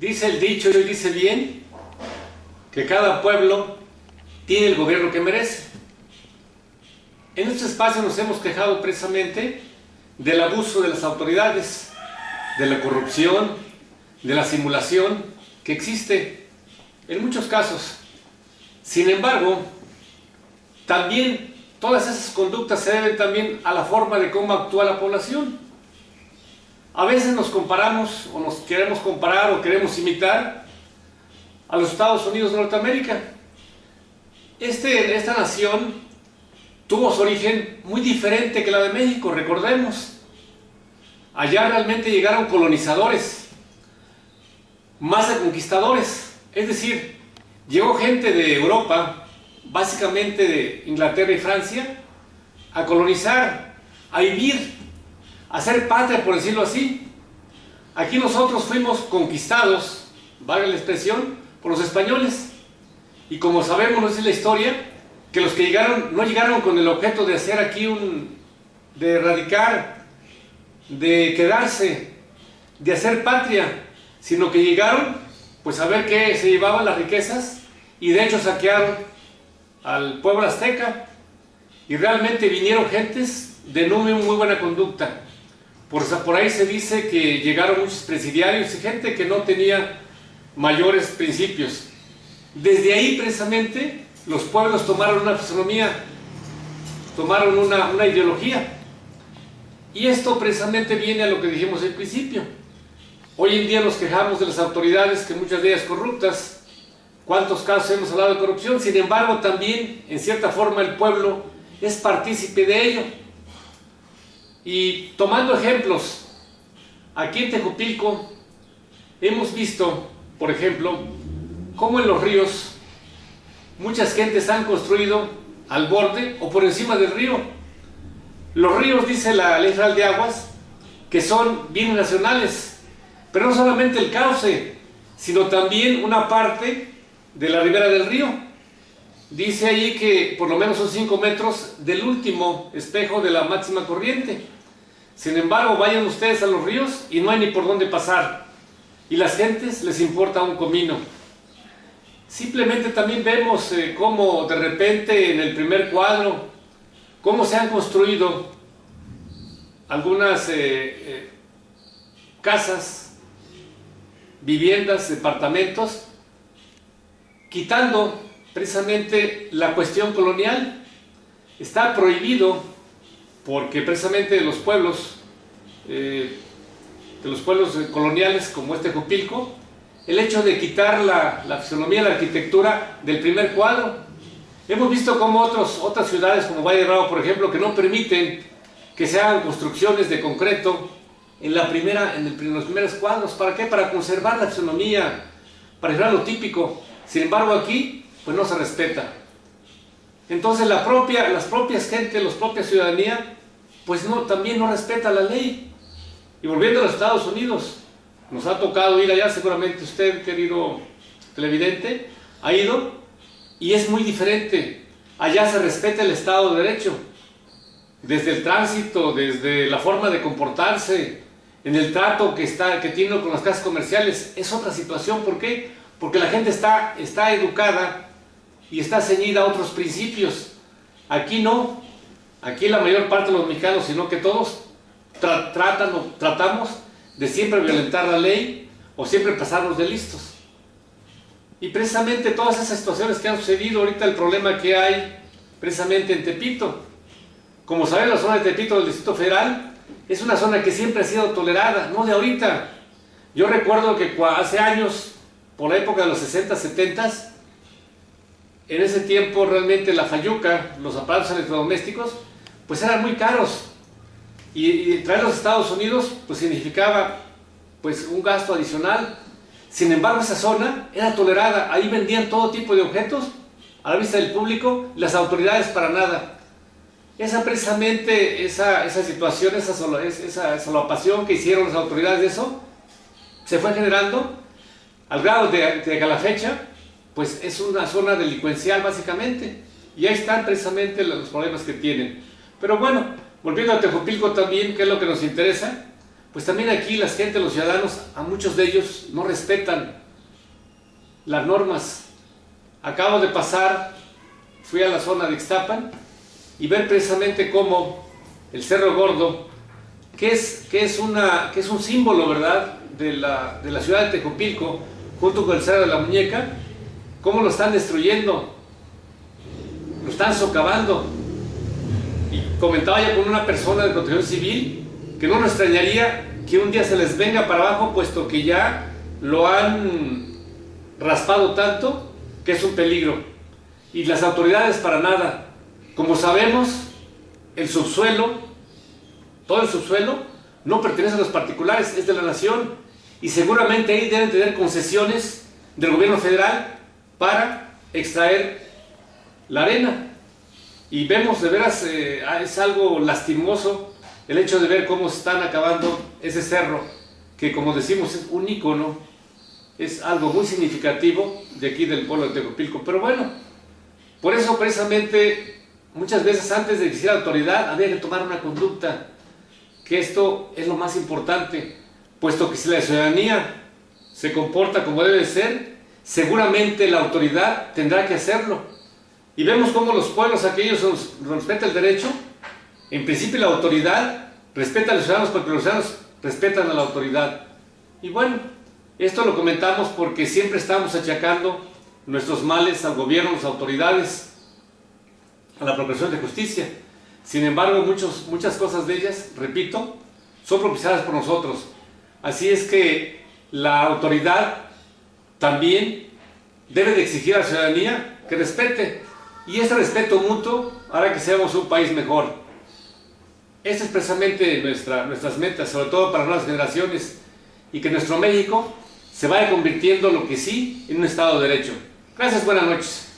Dice el dicho y dice bien que cada pueblo tiene el gobierno que merece. En este espacio nos hemos quejado precisamente del abuso de las autoridades, de la corrupción, de la simulación que existe en muchos casos. Sin embargo, también todas esas conductas se deben también a la forma de cómo actúa la población. A veces nos comparamos o nos queremos comparar o queremos imitar a los Estados Unidos de Norteamérica. Esta nación tuvo su origen muy diferente que la de México, recordemos. Allá realmente llegaron colonizadores, más de conquistadores, es decir, llegó gente de Europa, básicamente de Inglaterra y Francia, a colonizar, a vivir, a hacer patria, por decirlo así. Aquí nosotros fuimos conquistados, valga la expresión, por los españoles. Y como sabemos, nos dice la historia, que los que llegaron, no llegaron con el objeto de hacer aquí de erradicar, de quedarse, de hacer patria, sino que llegaron, pues a ver qué se llevaban las riquezas, y de hecho saquearon al pueblo azteca, y realmente vinieron gentes de no muy buena conducta. Por ahí se dice que llegaron muchos presidiarios y gente que no tenía mayores principios. Desde ahí precisamente los pueblos tomaron una fisonomía, tomaron una ideología. Y esto precisamente viene a lo que dijimos al principio. Hoy en día nos quejamos de las autoridades, que muchas de ellas corruptas. ¿Cuántos casos hemos hablado de corrupción? Sin embargo, también, en cierta forma, el pueblo es partícipe de ello. Y tomando ejemplos, aquí en Tejupilco hemos visto, por ejemplo, cómo en los ríos muchas gentes han construido al borde o por encima del río. Los ríos, dice la Ley Federal de Aguas, que son bienes nacionales, pero no solamente el cauce, sino también una parte de la ribera del río. Dice allí que por lo menos son 5 metros del último espejo de la máxima corriente. Sin embargo, vayan ustedes a los ríos y no hay ni por dónde pasar. Y las gentes les importa un comino. Simplemente también vemos cómo de repente en el primer cuadro, cómo se han construido algunas casas, viviendas, departamentos, quitando precisamente la cuestión colonial. Está prohibido porque precisamente los pueblos coloniales como este Tejupilco, el hecho de quitar la fisonomía, la arquitectura del primer cuadro. Hemos visto como otras ciudades como Valle de Bravo, por ejemplo, que no permiten que se hagan construcciones de concreto en los primeros cuadros. ¿Para qué? Para conservar la fisonomía, para llevar lo típico. Sin embargo, aquí pues no se respeta. Entonces las propias gentes, la propia ciudadanía, pues también no respeta la ley. Y volviendo a los Estados Unidos, nos ha tocado ir allá, seguramente usted, querido televidente, ha ido, y es muy diferente. Allá se respeta el Estado de Derecho, desde el tránsito, desde la forma de comportarse, en el trato que tiene con las casas comerciales. Es otra situación. ¿Por qué? Porque la gente está educada y está ceñida a otros principios. Aquí no. Aquí la mayor parte de los mexicanos, sino que todos tratamos de siempre violentar la ley o siempre pasarnos de listos. Y precisamente todas esas situaciones que han sucedido ahorita, el problema que hay precisamente en Tepito. Como saben, la zona de Tepito del Distrito Federal es una zona que siempre ha sido tolerada, no de ahorita. Yo recuerdo que hace años, por la época de los 60, 70, en ese tiempo realmente la fayuca, los aparatos electrodomésticos, pues eran muy caros. Y traerlos a Estados Unidos pues significaba pues un gasto adicional. Sin embargo, esa zona era tolerada. Ahí vendían todo tipo de objetos a la vista del público, las autoridades para nada. Precisamente esa situación, esa solapación que hicieron las autoridades de eso, se fue generando al grado de que a la fecha pues es una zona delincuencial básicamente, y ahí están precisamente los problemas que tienen. Pero bueno, volviendo a Tejupilco también, que es lo que nos interesa, pues también aquí la gente, los ciudadanos, a muchos de ellos no respetan las normas. Acabo de pasar, fui a la zona de Ixtapan y ver precisamente cómo el Cerro Gordo, que es un símbolo, ¿verdad?, de la ciudad de Tejupilco, junto con el Cerro de la Muñeca, cómo lo están destruyendo, lo están socavando. Y comentaba ya con una persona de Protección Civil que no nos extrañaría que un día se les venga para abajo, puesto que ya lo han raspado tanto que es un peligro. Y las autoridades para nada. Como sabemos, el subsuelo, todo el subsuelo, no pertenece a los particulares, es de la nación, y seguramente ahí deben tener concesiones del gobierno federal para extraer la arena. Y vemos, de veras, es algo lastimoso el hecho de ver cómo están acabando ese cerro, que, como decimos, es un ícono, es algo muy significativo de aquí del pueblo de Tejupilco. Pero bueno, por eso precisamente muchas veces antes de existir autoridad había que tomar una conducta, que esto es lo más importante, puesto que si la ciudadanía se comporta como debe ser, seguramente la autoridad tendrá que hacerlo. Y vemos cómo los pueblos aquellos respetan el derecho. En principio la autoridad respeta a los ciudadanos porque los ciudadanos respetan a la autoridad. Y bueno, esto lo comentamos porque siempre estamos achacando nuestros males al gobierno, a las autoridades, a la Procuración de Justicia. Sin embargo, muchas cosas de ellas, repito, son propiciadas por nosotros. Así es que la autoridad también debe de exigir a la ciudadanía que respete. Y ese respeto mutuo hará que seamos un país mejor. Esta es precisamente nuestras metas, sobre todo para las nuevas generaciones, y que nuestro México se vaya convirtiendo, lo que sí, en un Estado de Derecho. Gracias, buenas noches.